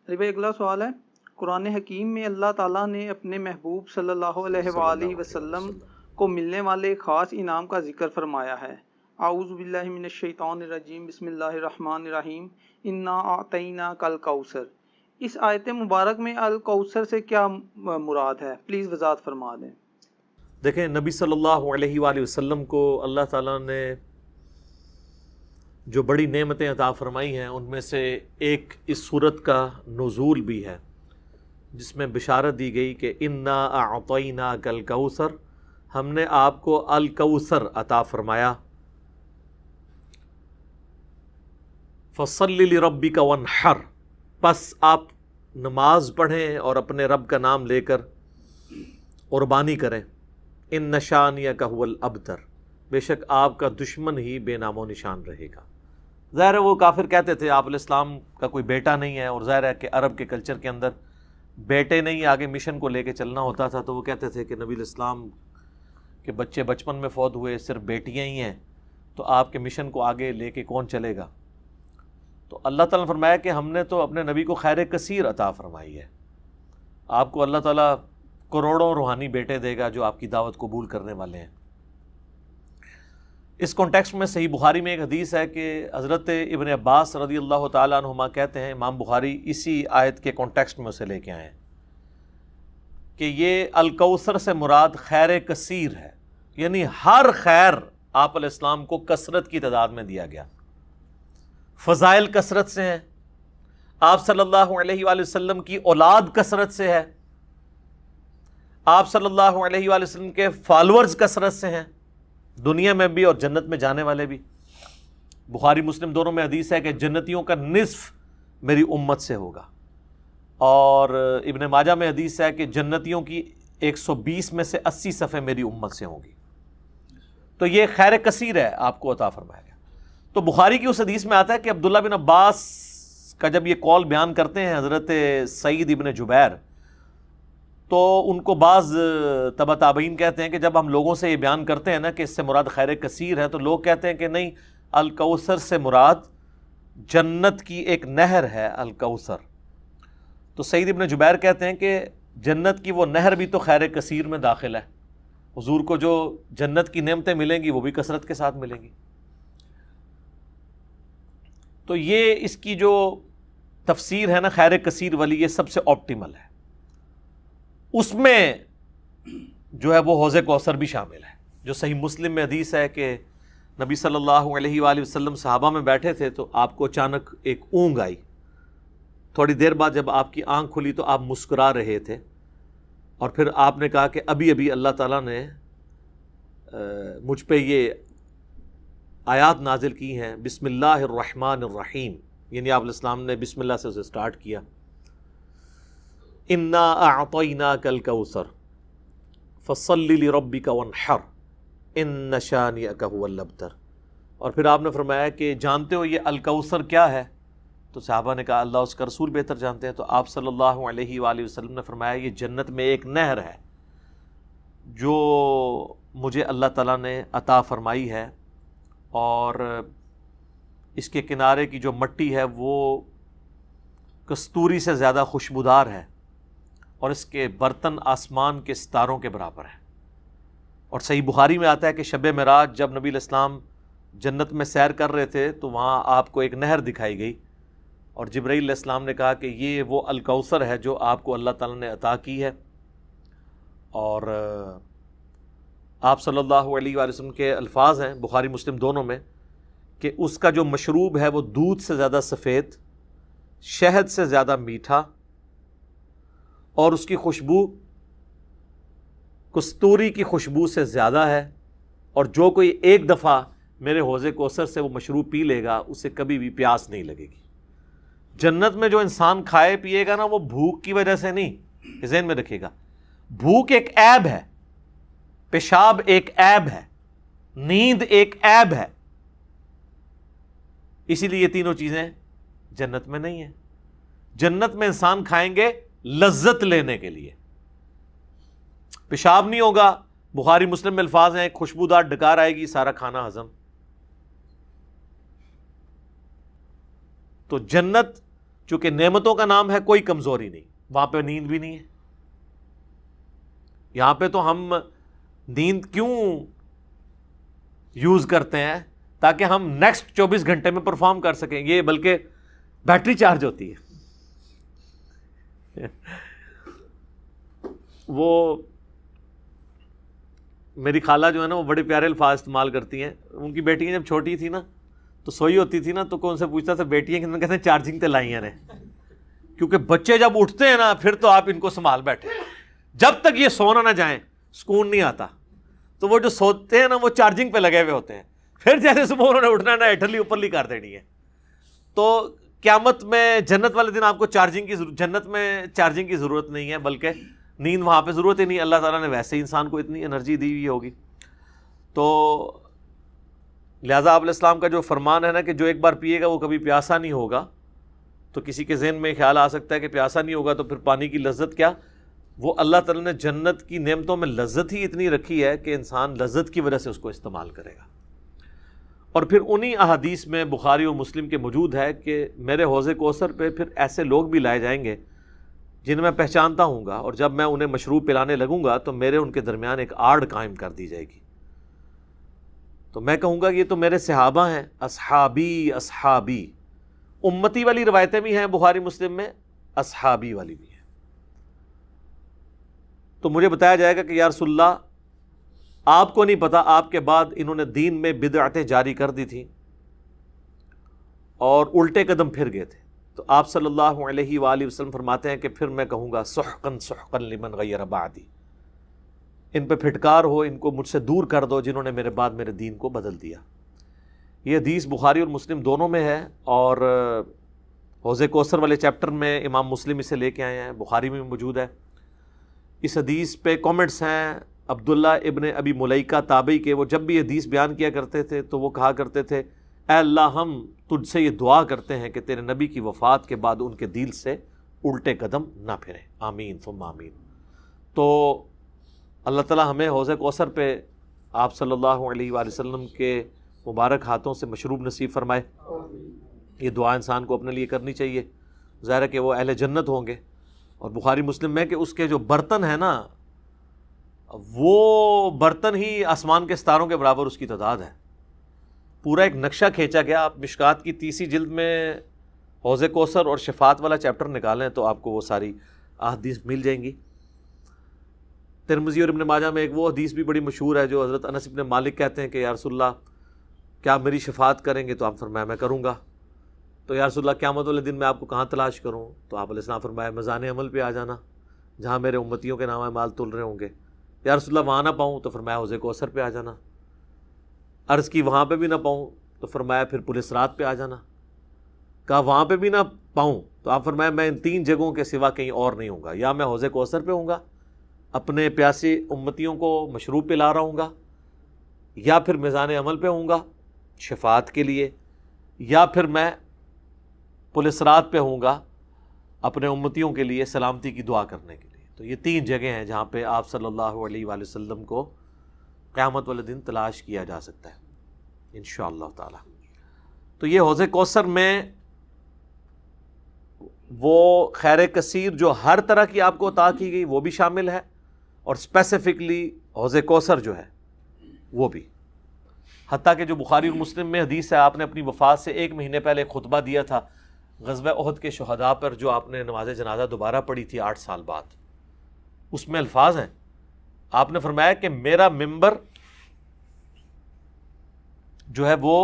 علی بھائی اگلا سوال ہے، قرآن حکیم میں اللہ تعالیٰ نے اپنے محبوب صلی اللہ علیہ وآلہ وسلم کو ملنے والے خاص انعام کا ذکر فرمایا ہے۔ اعوذ باللہ من الشیطان الرجیم، بسم اللہ الرحمن الرحیم، انا اعطیناک الکوثر۔ اس آیت مبارک میں الکوثر سے کیا مراد ہے؟ پلیز وضاحت فرما دیں۔ دیکھیں، نبی صلی اللہ علیہ وآلہ وسلم کو اللہ تعالیٰ نے جو بڑی نعمتیں عطا فرمائی ہیں ان میں سے ایک اس صورت کا نزول بھی ہے، جس میں بشارت دی گئی کہ انا اعطیناک الکوثر، ہم نے آپ کو الکوثر عطا فرمایا۔ فصل لربک وانحر، پس آپ نماز پڑھیں اور اپنے رب کا نام لے کر قربانی کریں۔ ان شانئک ھو الابتر، بے شک آپ کا دشمن ہی بے نام و نشان رہے گا۔ ظاہر ہے وہ کافر کہتے تھے آپ علیہ السلام کا کوئی بیٹا نہیں ہے، اور ظاہر ہے کہ عرب کے کلچر کے اندر بیٹے نہیں آگے مشن کو لے کے چلنا ہوتا تھا، تو وہ کہتے تھے کہ نبی علیہ السلام کے بچے بچپن میں فوت ہوئے، صرف بیٹیاں ہی ہیں، تو آپ کے مشن کو آگے لے کے کون چلے گا؟ تو اللہ تعالیٰ نے فرمایا کہ ہم نے تو اپنے نبی کو خیر کثیر عطا فرمائی ہے، آپ کو اللہ تعالیٰ کروڑوں روحانی بیٹے دے گا جو آپ کی دعوت قبول کرنے والے ہیں۔ اس کانٹیکسٹ میں صحیح بخاری میں ایک حدیث ہے کہ حضرت ابن عباس رضی اللہ تعالیٰ عنہما کہتے ہیں، امام بخاری اسی آیت کے کانٹیکسٹ میں اسے لے کے آئے ہیں، کہ یہ الکوثر سے مراد خیر کثیر ہے، یعنی ہر خیر آپ علیہ السلام کو کثرت کی تعداد میں دیا گیا، فضائل کثرت سے ہیں، آپ صلی اللہ علیہ وآلہ وسلم کی اولاد کثرت سے ہے، آپ صلی اللہ علیہ وآلہ وسلم کے فالورز کثرت سے ہیں، دنیا میں بھی اور جنت میں جانے والے بھی۔ بخاری مسلم دونوں میں حدیث ہے کہ جنتیوں کا نصف میری امت سے ہوگا، اور ابن ماجہ میں حدیث ہے کہ جنتیوں کی 120 میں سے 80 صفحے میری امت سے ہوں گی۔ تو یہ خیر کثیر ہے آپ کو عطا فرمایا گیا۔ تو بخاری کی اس حدیث میں آتا ہے کہ عبداللہ بن عباس کا جب یہ قول بیان کرتے ہیں حضرت سعید ابن جبیر، تو ان کو بعض تبع تابعین کہتے ہیں کہ جب ہم لوگوں سے یہ بیان کرتے ہیں نا کہ اس سے مراد خیر کثیر ہے، تو لوگ کہتے ہیں کہ نہیں، الکوثر سے مراد جنت کی ایک نہر ہے الکوثر۔ تو سعید ابن جبیر کہتے ہیں کہ جنت کی وہ نہر بھی تو خیر کثیر میں داخل ہے، حضور کو جو جنت کی نعمتیں ملیں گی وہ بھی کثرت کے ساتھ ملیں گی۔ تو یہ اس کی جو تفسیر ہے نا خیر کثیر والی، یہ سب سے آپٹیمل ہے۔ اس میں جو ہے وہ حوض کوثر بھی شامل ہے، جو صحیح مسلم میں حدیث ہے کہ نبی صلی اللہ علیہ وآلہ وسلم صحابہ میں بیٹھے تھے تو آپ کو اچانک ایک اونگ آئی، تھوڑی دیر بعد جب آپ کی آنکھ کھلی تو آپ مسکرا رہے تھے، اور پھر آپ نے کہا کہ ابھی ابھی اللہ تعالیٰ نے مجھ پہ یہ آیات نازل کی ہیں، بسم اللہ الرحمن الرحیم، یعنی آپ علیہ السلام نے بسم اللہ سے اسے سٹارٹ کیا، انا اعطیناک الکوثر فصل لربک وانحر ان شانئک ھو الابتر۔ اور پھر آپ نے فرمایا کہ جانتے ہو یہ الکوثر کیا ہے؟ تو صحابہ نے کہا اللہ اس کا رسول بہتر جانتے ہیں۔ تو آپ صلی اللہ علیہ وآلہ وسلم نے فرمایا یہ جنت میں ایک نہر ہے جو مجھے اللہ تعالیٰ نے عطا فرمائی ہے، اور اس کے کنارے کی جو مٹی ہے وہ کستوری سے زیادہ خوشبودار ہے، اور اس کے برتن آسمان کے ستاروں کے برابر ہیں۔ اور صحیح بخاری میں آتا ہے کہ شب معراج جب نبی علیہ السلام جنت میں سیر کر رہے تھے تو وہاں آپ کو ایک نہر دکھائی گئی، اور جبرائیل علیہ السلام نے کہا کہ یہ وہ الکوثر ہے جو آپ کو اللہ تعالیٰ نے عطا کی ہے۔ اور آپ صلی اللہ علیہ وآلہ وسلم کے الفاظ ہیں بخاری مسلم دونوں میں کہ اس کا جو مشروب ہے وہ دودھ سے زیادہ سفید، شہد سے زیادہ میٹھا، اور اس کی خوشبو کستوری کی خوشبو سے زیادہ ہے، اور جو کوئی ایک دفعہ میرے حوض کوثر سے وہ مشروب پی لے گا اسے کبھی بھی پیاس نہیں لگے گی۔ جنت میں جو انسان کھائے پیے گا نا وہ بھوک کی وجہ سے نہیں، ذہن میں رکھیے گا، بھوک ایک عیب ہے، پیشاب ایک عیب ہے، نیند ایک عیب ہے، اسی لیے یہ تینوں چیزیں جنت میں نہیں ہیں۔ جنت میں انسان کھائیں گے لذت لینے کے لیے، پیشاب نہیں ہوگا، بخاری مسلم میں الفاظ ہیں خوشبودار ڈکار آئے گی، سارا کھانا ہضم۔ تو جنت چونکہ نعمتوں کا نام ہے کوئی کمزوری نہیں، وہاں پہ نیند بھی نہیں ہے. یہاں پہ تو ہم نیند کیوں یوز کرتے ہیں؟ تاکہ ہم نیکسٹ 24 گھنٹے میں پرفارم کر سکیں. یہ بلکہ بیٹری چارج ہوتی ہے. وہ میری خالہ جو ہے نا وہ بڑے پیارے الفاظ استعمال کرتی ہیں. ان کی بیٹیاں جب چھوٹی تھی نا تو سوئی ہوتی تھی نا تو کون سے پوچھتا تھا بیٹیاں کتنے، کہتے ہیں چارجنگ تے لائیاں نے. کیونکہ بچے جب اٹھتے ہیں نا پھر تو آپ ان کو سنبھال بیٹھے، جب تک یہ سونا نہ جائیں سکون نہیں آتا. تو وہ جو سوتے ہیں نا وہ چارجنگ پہ لگے ہوئے ہوتے ہیں، پھر جیسے صبح انہوں نے اٹھنا ہے نا اٹھلی اوپرلی کر دینی ہے. تو قیامت میں جنت والے دن آپ کو جنت میں چارجنگ کی ضرورت نہیں ہے، بلکہ نیند وہاں پہ ضرورت ہی نہیں. اللہ تعالیٰ نے ویسے ہی انسان کو اتنی انرجی دی ہوئی ہوگی. تو لہٰذا آپ علیہ السلام کا جو فرمان ہے نا کہ جو ایک بار پیے گا وہ کبھی پیاسا نہیں ہوگا. تو کسی کے ذہن میں خیال آ سکتا ہے کہ پیاسا نہیں ہوگا تو پھر پانی کی لذت کیا؟ وہ اللہ تعالیٰ نے جنت کی نعمتوں میں لذت ہی اتنی رکھی ہے کہ انسان لذت کی وجہ سے اس کو استعمال کرے گا. اور پھر انہی احادیث میں بخاری و مسلم کے موجود ہے کہ میرے حوض کوثر پہ پھر ایسے لوگ بھی لائے جائیں گے جنہیں میں پہچانتا ہوں گا، اور جب میں انہیں مشروب پلانے لگوں گا تو میرے ان کے درمیان ایک آڑ قائم کر دی جائے گی. تو میں کہوں گا یہ تو میرے صحابہ ہیں، اصحابی اصحابی. امتی والی روایتیں بھی ہیں بخاری مسلم میں، اصحابی والی بھی ہیں. تو مجھے بتایا جائے گا کہ یا رسول اللہ آپ کو نہیں پتا آپ کے بعد انہوں نے دین میں بدعتیں جاری کر دی تھیں اور الٹے قدم پھر گئے تھے. تو آپ صلی اللہ علیہ وآلہ وسلم فرماتے ہیں کہ پھر میں کہوں گا سحقن سحقن لمن غیر بعدی، ان پہ پھٹکار ہو، ان کو مجھ سے دور کر دو جنہوں نے میرے بعد میرے دین کو بدل دیا. یہ حدیث بخاری اور مسلم دونوں میں ہے، اور حوض کوثر والے چیپٹر میں امام مسلم اسے لے کے آئے ہیں، بخاری میں موجود ہے. اس حدیث پہ کامنٹس ہیں عبداللہ ابن ابی ملیکہ تابعی کے. وہ جب بھی حدیث بیان کیا کرتے تھے تو وہ کہا کرتے تھے اے اللہ ہم تجھ سے یہ دعا کرتے ہیں کہ تیرے نبی کی وفات کے بعد ان کے دل سے الٹے قدم نہ پھریں، آمین ثم آمین. تو اللہ تعالیٰ ہمیں حوض کوثر پہ آپ صلی اللہ علیہ وآلہ وسلم کے مبارک ہاتھوں سے مشروب نصیب فرمائے. یہ دعا انسان کو اپنے لیے کرنی چاہیے. ظاہر ہے کہ وہ اہل جنت ہوں گے. اور بخاری مسلم میں کہ اس کے جو برتن ہیں نا وہ برتن ہی آسمان کے ستاروں کے برابر اس کی تعداد ہے. پورا ایک نقشہ کھینچا گیا. آپ مشکات کی 30 جلد میں حوض کوثر اور شفاعت والا چیپٹر نکالیں تو آپ کو وہ ساری احادیث مل جائیں گی. ترمذی اور ابن ماجہ میں ایک وہ حدیث بھی بڑی مشہور ہے جو حضرت انس ابن مالک کہتے ہیں کہ یا رسول اللہ کیا میری شفاعت کریں گے؟ تو آپ فرمایا میں کروں گا. تو یا رسول اللہ قیامت والے دن میں آپ کو کہاں تلاش کروں؟ تو آپ علیہ السلام فرمایا میزان عمل پہ آ جانا جہاں میرے امتیوں کے نام اعمال تل رہے ہوں گے. یا رسول اللہ وہاں نہ پاؤں تو فرمایا حوض کوثر پہ آ جانا. عرض کی وہاں پہ بھی نہ پاؤں تو فرمایا پھر پولیس رات پہ آ جانا. کہا وہاں پہ بھی نہ پاؤں تو آپ فرمایا میں ان 3 جگہوں کے سوا کہیں اور نہیں ہوں گا. یا میں حوض کوثر پہ ہوں گا اپنے پیاسے امتیوں کو مشروب پلا رہا ہوں گا، یا پھر میزان عمل پہ ہوں گا شفاعت کے لیے، یا پھر میں پولیس رات پہ ہوں گا اپنے امتیوں کے لیے سلامتی کی دعا کرنے کے لیے. تو یہ 3 جگہیں ہیں جہاں پہ آپ صلی اللہ علیہ وآلہ وسلم کو قیامت والے دن تلاش کیا جا سکتا ہے انشاءاللہ تعالی. تو یہ حوض کوثر میں وہ خیر کثیر جو ہر طرح کی آپ کو عطا کی گئی وہ بھی شامل ہے، اور اسپیسیفکلی حوض کوثر جو ہے وہ بھی. حتیٰ کہ جو بخاری اور مسلم میں حدیث ہے آپ نے اپنی وفات سے 1 مہینے پہلے خطبہ دیا تھا غزوہ احد کے شہداء پر، جو آپ نے نماز جنازہ دوبارہ پڑھی تھی 8 سال بعد. اس میں الفاظ ہیں آپ نے فرمایا کہ میرا ممبر جو ہے وہ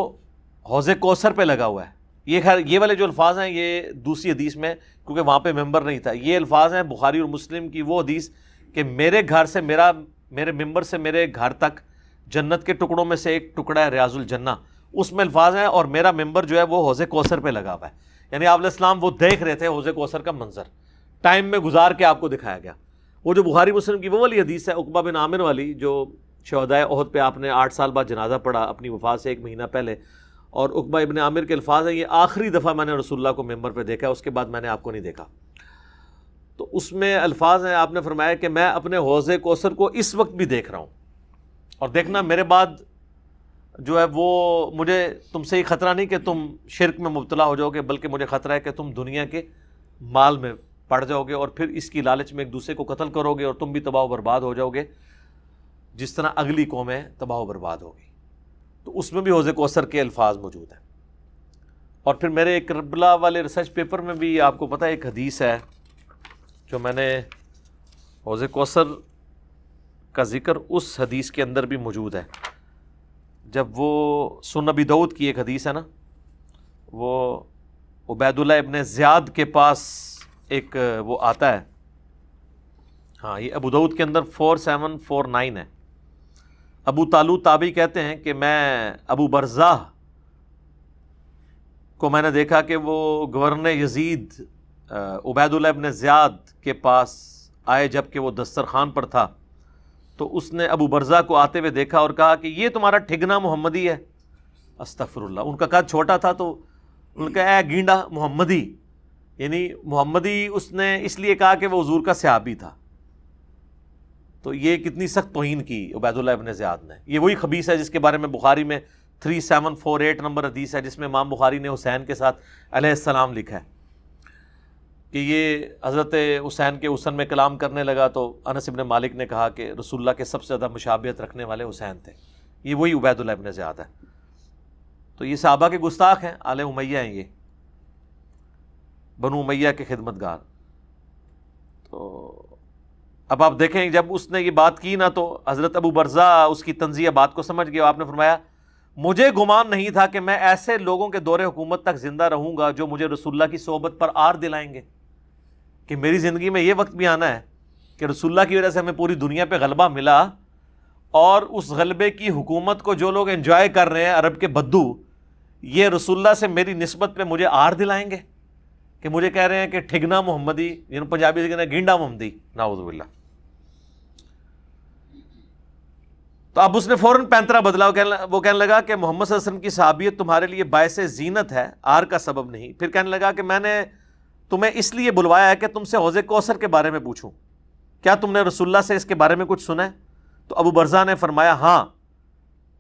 حوض کوثر پہ لگا ہوا ہے. یہ والے جو الفاظ ہیں یہ دوسری حدیث میں، کیونکہ وہاں پہ ممبر نہیں تھا. یہ الفاظ ہیں بخاری اور مسلم کی وہ حدیث کہ میرے گھر سے میرے ممبر سے میرے گھر تک جنت کے ٹکڑوں میں سے ایک ٹکڑا ہے ریاض الجنہ. اس میں الفاظ ہیں اور میرا ممبر جو ہے وہ حوض کوثر پہ لگا ہوا ہے. یعنی آپ علیہ السلام وہ دیکھ رہے تھے حوض کوثر کا منظر، ٹائم میں گزار کے آپ کو دکھایا گیا. وہ جو بخاری مسلم کی وہ والی حدیث ہے عقبہ بن عامر والی، جو شہدائے احد پہ آپ نے 8 سال بعد جنازہ پڑھا اپنی وفات سے 1 مہینہ پہلے. اور عقبہ ابن عامر کے الفاظ ہیں یہ آخری دفعہ میں نے رسول اللہ کو ممبر پہ دیکھا، اس کے بعد میں نے آپ کو نہیں دیکھا. تو اس میں الفاظ ہیں آپ نے فرمایا کہ میں اپنے حوض کوثر کو اس وقت بھی دیکھ رہا ہوں، اور دیکھنا میرے بعد جو ہے وہ مجھے تم سے یہ خطرہ نہیں کہ تم شرک میں مبتلا ہو جاؤ گے، بلکہ مجھے خطرہ ہے کہ تم دنیا کے مال میں پڑ جاؤ گے اور پھر اس کی لالچ میں ایک دوسرے کو قتل کرو گے اور تم بھی تباہ و برباد ہو جاؤ گے جس طرح اگلی قومیں تباہ و برباد ہو گئی۔ تو اس میں بھی حوض کوثر کے الفاظ موجود ہیں۔ اور پھر میرے کربلا والے ریسرچ پیپر میں بھی آپ کو پتہ ہے ایک حدیث ہے جو میں نے حوض کوثر کا ذکر اس حدیث کے اندر بھی موجود ہے۔ جب وہ سنن ابی داؤد کی ایک حدیث ہے نا، وہ عبید اللہ ابن زیاد کے پاس ایک وہ آتا ہے، ہاں یہ ابو داؤد کے اندر 4749 ہے۔ ابو طالوت تابعی کہتے ہیں کہ میں ابو برزہ کو میں نے دیکھا کہ وہ گورنر یزید عبید اللہ ابن زیاد کے پاس آئے جب کہ وہ دسترخوان پر تھا، تو اس نے ابو برزہ کو آتے ہوئے دیکھا اور کہا کہ یہ تمہارا ٹھگنا محمدی ہے۔ استغفر اللہ، ان کا قد چھوٹا تھا تو ان کا اے گینڈا محمدی، یعنی محمدی اس نے اس لیے کہا کہ وہ حضور کا صحابی تھا۔ تو یہ کتنی سخت توہین کی عبید اللہ ابن زیاد نے۔ یہ وہی خبیث ہے جس کے بارے میں بخاری میں 3748 نمبر حدیث ہے، جس میں امام بخاری نے حسین کے ساتھ علیہ السلام لکھا ہے کہ یہ حضرت حسین کے حسن میں کلام کرنے لگا تو انس ابن مالک نے کہا کہ رسول اللہ کے سب سے زیادہ مشابہت رکھنے والے حسین تھے۔ یہ وہی عبید اللہ ابن زیاد ہے۔ تو یہ صحابہ کے گستاخ ہیں، آل امیہ ہیں، یہ بنو امیہ کے خدمت گار۔ تو اب آپ دیکھیں جب اس نے یہ بات کی نا تو حضرت ابو برزہ اس کی طنزیہ بات کو سمجھ گیا۔ آپ نے فرمایا مجھے گمان نہیں تھا کہ میں ایسے لوگوں کے دور حکومت تک زندہ رہوں گا جو مجھے رسول اللہ کی صحبت پر آر دلائیں گے، کہ میری زندگی میں یہ وقت بھی آنا ہے کہ رسول اللہ کی وجہ سے ہمیں پوری دنیا پہ غلبہ ملا، اور اس غلبے کی حکومت کو جو لوگ انجوائے کر رہے ہیں عرب کے بدو، یہ رسول اللہ سے میری نسبت پہ مجھے آر دلائیں گے، کہ مجھے کہہ رہے ہیں کہ ٹھگنا محمدی، یعنی پنجابی سے کہنا گینڈا محمدی، نعوذ باللہ۔ تو اب اس نے فوراً پینترا بدلا، وہ کہنے لگا کہ محمد صلی اللہ علیہ وسلم کی صحابیت تمہارے لیے باعث زینت ہے، آر کا سبب نہیں۔ پھر کہنے لگا کہ میں نے تمہیں اس لیے بلوایا ہے کہ تم سے حوض کوثر کے بارے میں پوچھوں، کیا تم نے رسول اللہ سے اس کے بارے میں کچھ سنا ہے؟ تو ابو برزہ نے فرمایا ہاں،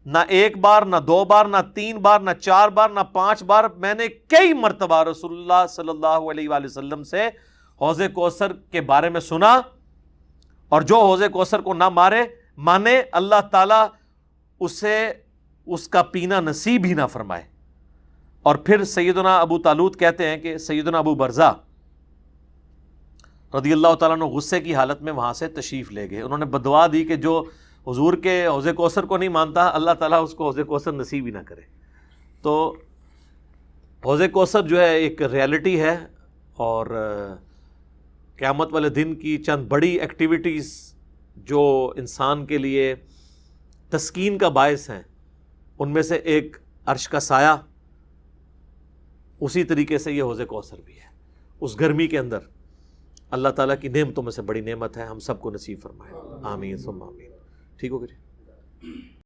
نہ ایک بار، نہ دو بار، نہ تین بار، نہ چار بار، نہ 5 بار، میں نے کئی مرتبہ رسول اللہ صلی اللہ علیہ وآلہ وسلم سے حوض کوثر کے بارے میں سنا، اور جو حوض کوثر کو نہ مانے اللہ تعالیٰ اسے اس کا پینا نصیب ہی نہ فرمائے۔ اور پھر سیدنا ابو طالوت کہتے ہیں کہ سیدنا ابو برزہ رضی اللہ تعالیٰ عنہ غصے کی حالت میں وہاں سے تشریف لے گئے۔ انہوں نے بدعا دی کہ جو حضور کے حوض کوثر کو نہیں مانتا اللہ تعالیٰ اس کو حوض کوثر نصیب ہی نہ کرے۔ تو حوض کوثر جو ہے ایک ریالٹی ہے، اور قیامت والے دن کی چند بڑی ایکٹیویٹیز جو انسان کے لیے تسکین کا باعث ہیں، ان میں سے ایک عرش کا سایہ، اسی طریقے سے یہ حوض کوثر بھی ہے۔ اس گرمی کے اندر اللہ تعالیٰ کی نعمتوں میں سے بڑی نعمت ہے، ہم سب کو نصیب فرمائے، آمین ثم آمین۔ ٹھیک ہو گیا جی؟